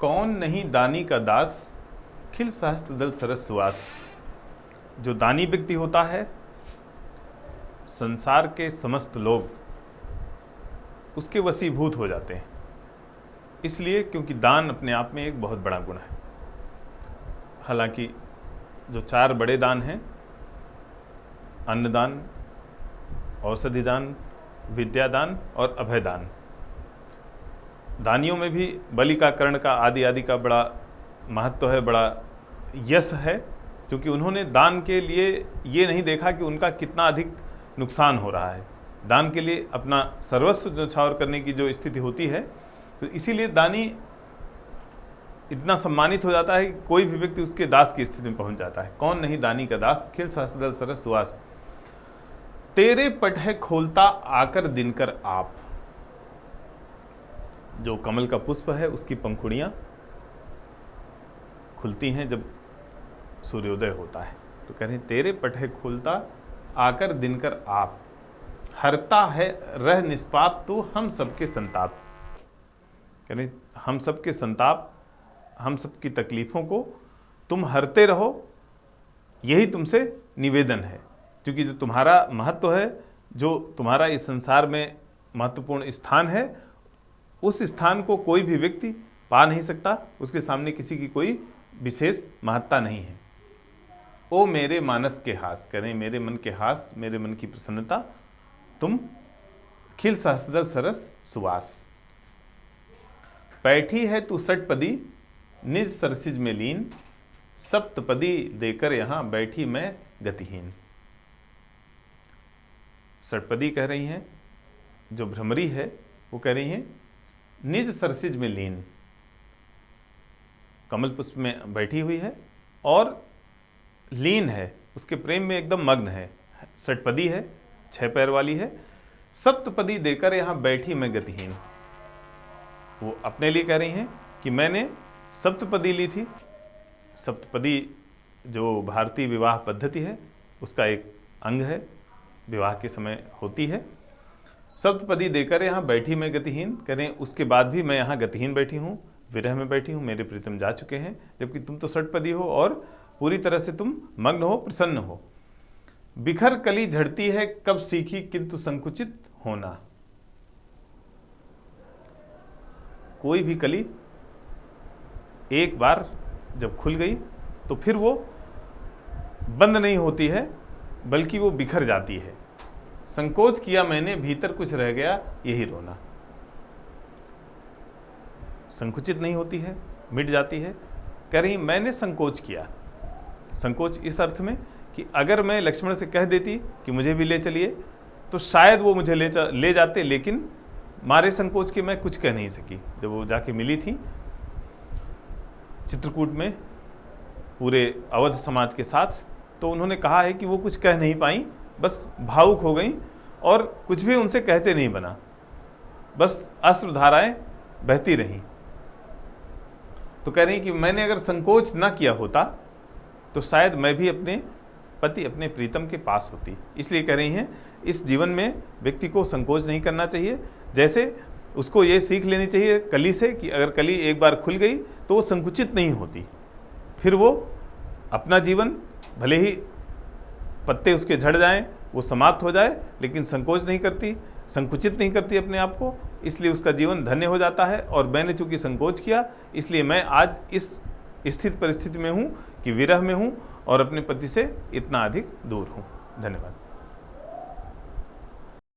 कौन नहीं दानी का दास, खिल सहस्त्र दल सरस सुवास। जो दानी व्यक्ति होता है, संसार के समस्त लोग उसके वशीभूत हो जाते हैं। इसलिए क्योंकि दान अपने आप में एक बहुत बड़ा गुण है। हालांकि जो 4 बड़े दान हैं, अन्नदान, औषधि दान, विद्यादान और अभयदान, दानियों में भी बलि का, कर्ण का, आदि आदि का बड़ा महत्व है, बड़ा यश है, क्योंकि उन्होंने दान के लिए ये नहीं देखा कि उनका कितना अधिक नुकसान हो रहा है। दान के लिए अपना सर्वस्व न्यौछावर करने की जो स्थिति होती है, तो इसीलिए दानी इतना सम्मानित हो जाता है कि कोई भी व्यक्ति उसके दास की स्थिति में पहुंच जाता है। कौन नहीं दानी का दास, खिल सहस्त्र दल सरस सुवास। तेरे पट है खोलता आकर दिनकर आप। जो कमल का पुष्प है उसकी पंखुड़ियां खुलती हैं जब सूर्योदय होता है, तो कह रहे हैं तेरे पट है खोलता आकर दिनकर आप। हरता है रह निष्पाप तू हम सबके संताप। कह रहे हम सबके संताप, हम सबकी तकलीफों को तुम हरते रहो, यही तुमसे निवेदन है। क्योंकि जो तुम्हारा महत्व है, जो तुम्हारा इस संसार में महत्वपूर्ण स्थान है, उस स्थान को कोई भी व्यक्ति पा नहीं सकता। उसके सामने किसी की कोई विशेष महत्ता नहीं है। ओ मेरे मानस के हास, करें मेरे मन के हास, मेरे मन की प्रसन्नता, तुम खिल सहस्त्रदल सरस सुवास। बैठी है तू षटपदी निज सरसिज में लीन, सप्तपदी देकर यहां बैठी मैं गतिहीन। षटपदी कह रही हैं, जो भ्रमरी है वो कह रही हैं निज सरसिज में लीन, कमल पुष्प में बैठी हुई है और लीन है, उसके प्रेम में एकदम मग्न है। षटपदी है, 6 पैर वाली है। सप्तपदी देकर यहां बैठी मैं गतिहीन। वो अपने लिए कह रही हैं कि मैंने सप्तपदी ली थी। सप्तपदी जो भारतीय विवाह पद्धति है उसका एक अंग है, विवाह के समय होती है। सप्तपदी देकर यहाँ बैठी मैं गतिहीन, करें उसके बाद भी मैं यहाँ गतिहीन बैठी हूँ, विरह में बैठी हूँ, मेरे प्रीतम जा चुके हैं, जबकि तुम तो षटपदी हो और पूरी तरह से तुम मग्न हो, प्रसन्न हो। बिखर कली झड़ती है कब सीखी किंतु संकुचित होना। कोई भी कली एक बार जब खुल गई तो फिर वो बंद नहीं होती है, बल्कि वो बिखर जाती है। संकोच किया मैंने भीतर कुछ रह गया यही रोना। संकुचित नहीं होती है, मिट जाती है। कह रही मैंने संकोच किया। संकोच इस अर्थ में कि अगर मैं लक्ष्मण से कह देती कि मुझे भी ले चलिए तो शायद वो मुझे ले जाते, लेकिन मारे संकोच के मैं कुछ कह नहीं सकी। जब वो जाके मिली थी चित्रकूट में पूरे अवध समाज के साथ, तो उन्होंने कहा है कि वो कुछ कह नहीं पाई, बस भावुक हो गई और कुछ भी उनसे कहते नहीं बना, बस अश्रुधाराएं बहती रहीं। तो कह रही कि मैंने अगर संकोच ना किया होता तो शायद मैं भी अपने पति, अपने प्रीतम के पास होती। इसलिए कह रही हैं इस जीवन में व्यक्ति को संकोच नहीं करना चाहिए। जैसे उसको ये सीख लेनी चाहिए कली से कि अगर कली एक बार खुल गई तो वो संकुचित नहीं होती, फिर वो अपना जीवन भले ही पत्ते उसके झड़ जाएं, वो समाप्त हो जाए, लेकिन संकोच नहीं करती, संकुचित नहीं करती अपने आप को, इसलिए उसका जीवन धन्य हो जाता है। और मैंने चूंकि संकोच किया, इसलिए मैं आज इस स्थित परिस्थिति में हूँ कि विरह में हूँ और अपने पति से इतना अधिक दूर हूँ। धन्यवाद।